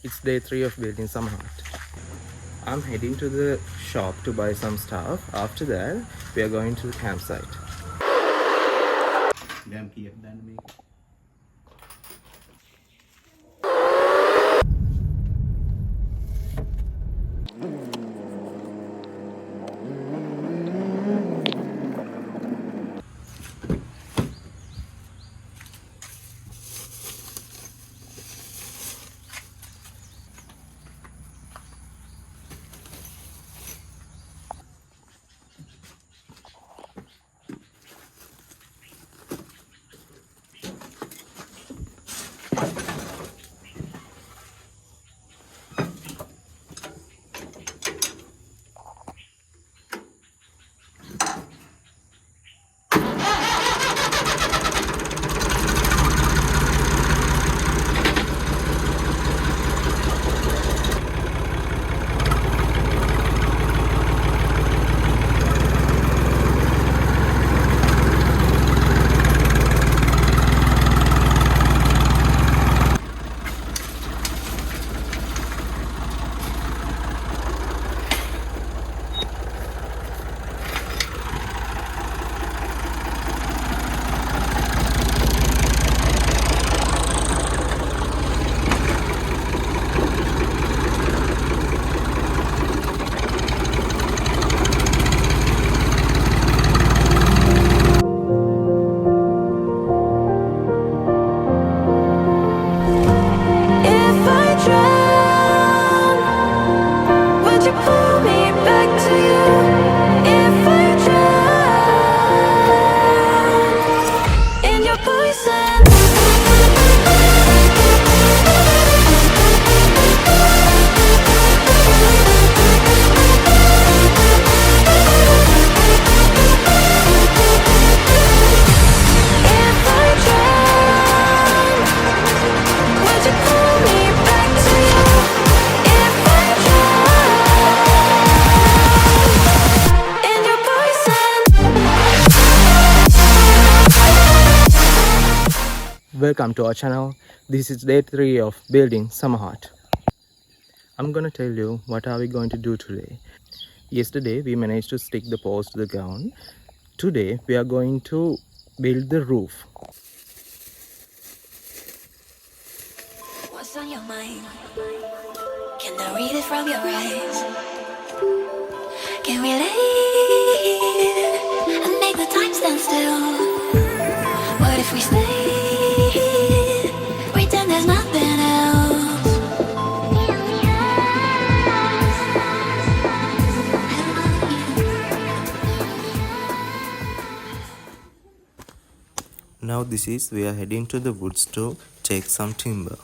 It's day 3 of building some hut. I'm heading to the shop to buy some stuff. After that, we are going to the campsite. Welcome to our channel. This is day 3 of building summer hut. I'm gonna tell you what are we going to do today. Yesterday we managed to stick the poles to the ground. Today we are going to build the roof. What's on your mind? Can I read it from your eyes? Can we leave and make the time stand still? What if we stay? Pretend there's nothing else. Now we are heading to the woods to take some timber.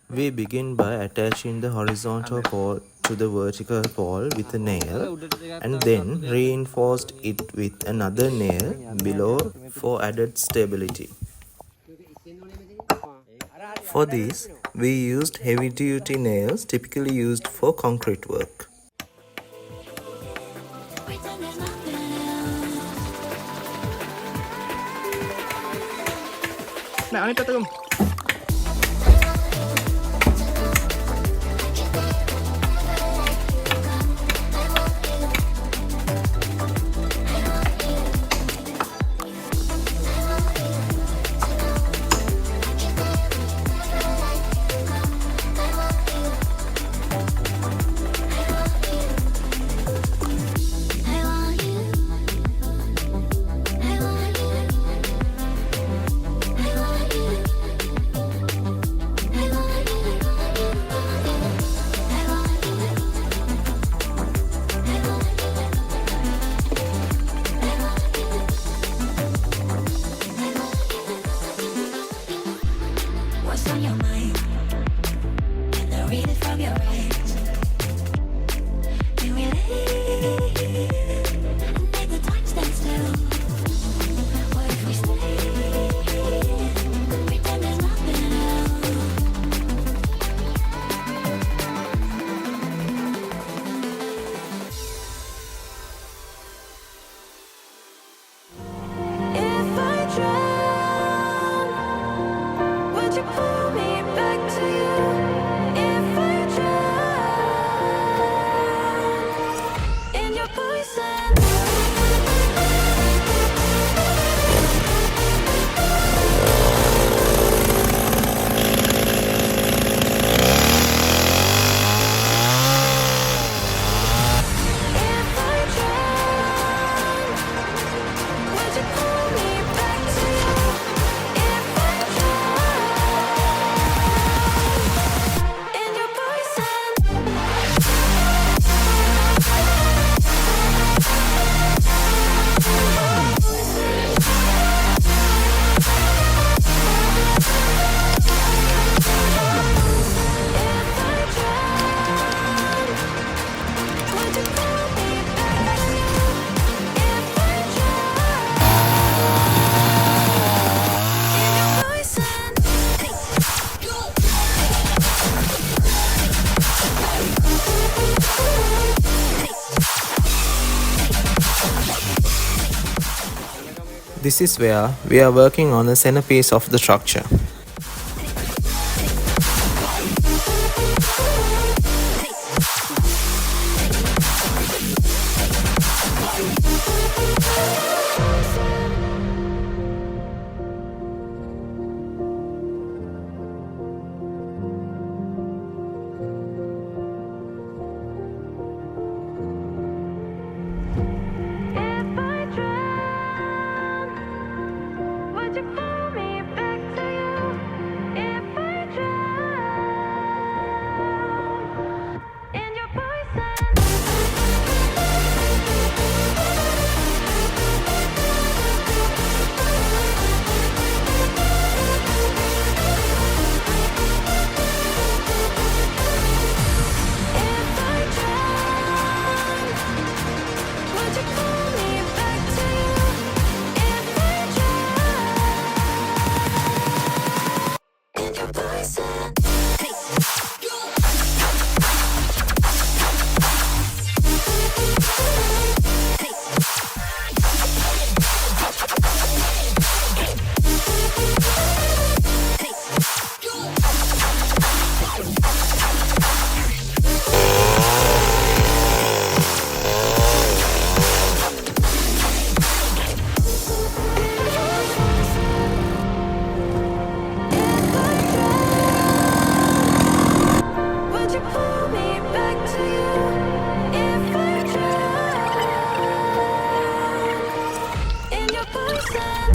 We begin by attaching the horizontal pole to the vertical pole with a nail and then reinforced it with another nail below for added stability. For this, we used heavy-duty nails typically used for concrete work. What's on your mind? Can I read it from your eyes? Can we leave and make the time stand still? What if we stay? Pretend there's nothing else. If I drown, would you pull me back to you? If I drown in your poison. If I drown, would you pull me back to you? If I drown in your poison. If I drown, would you pull me back to you? If I drown in your poison. This is where we are working on the centerpiece of the structure. If I drown, would you pull me back to you? If I drown in your If I drown, would you pull me back to you? If I drown in your poison. Would you pull me back to you? If I drown in your poison.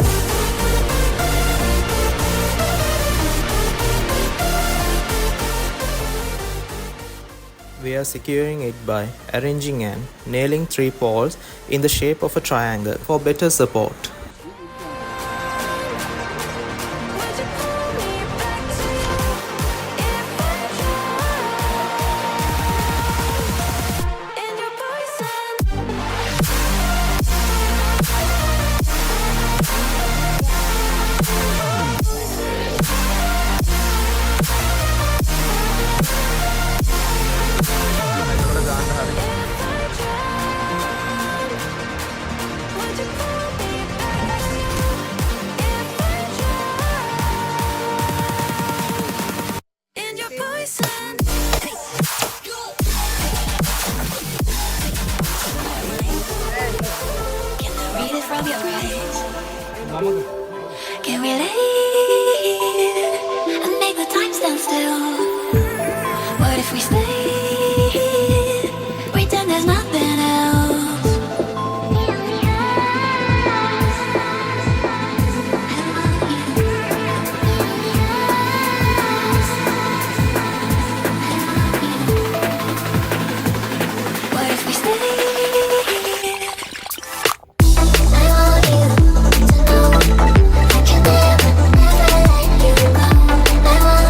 We are securing it by arranging and nailing 3 poles in the shape of a triangle for better support. Would you pull me back to you? If I drown in your poison. Would you pull me back to you? If I drown in your poison. Can I read it from your eyes? Can we leave and make the time stand still? What if we stay? Pretend there's nothing else. What if we stay? I want you to know I can never, never let you go. I want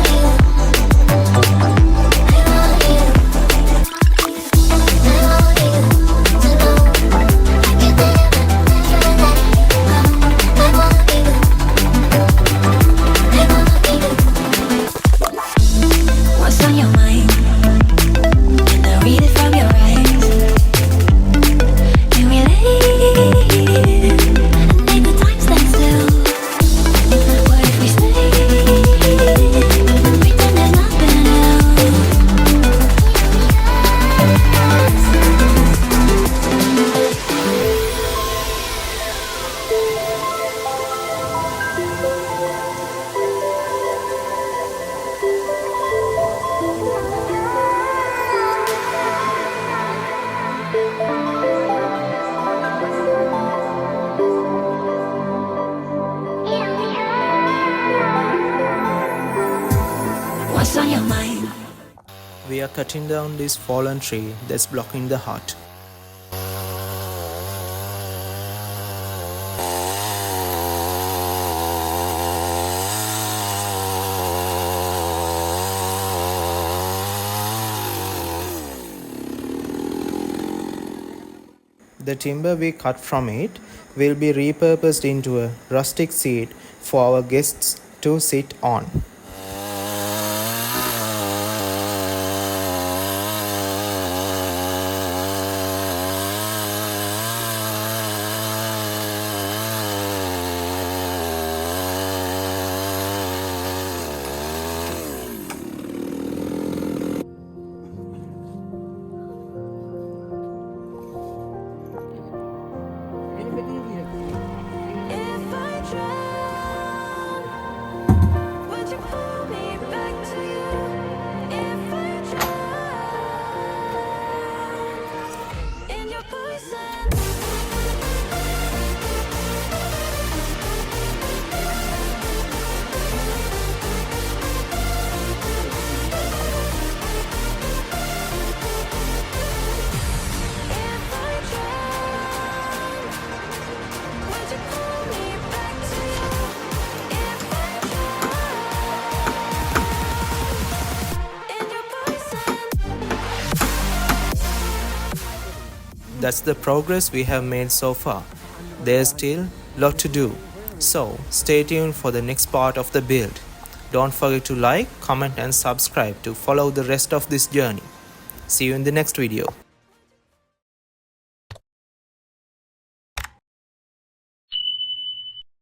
what's on your mind? We are cutting down this fallen tree that's blocking the hut. The timber we cut from it will be repurposed into a rustic seat for our guests to sit on. If I drown, would you pull me back to you? If I drown in your poison. If I drown, would you pull me back to you? If I drown in your poison. That's the progress we have made so far. There's still a lot to do. So stay tuned for the next part of the build. Don't forget to like, comment and subscribe to follow the rest of this journey. See you in the next video.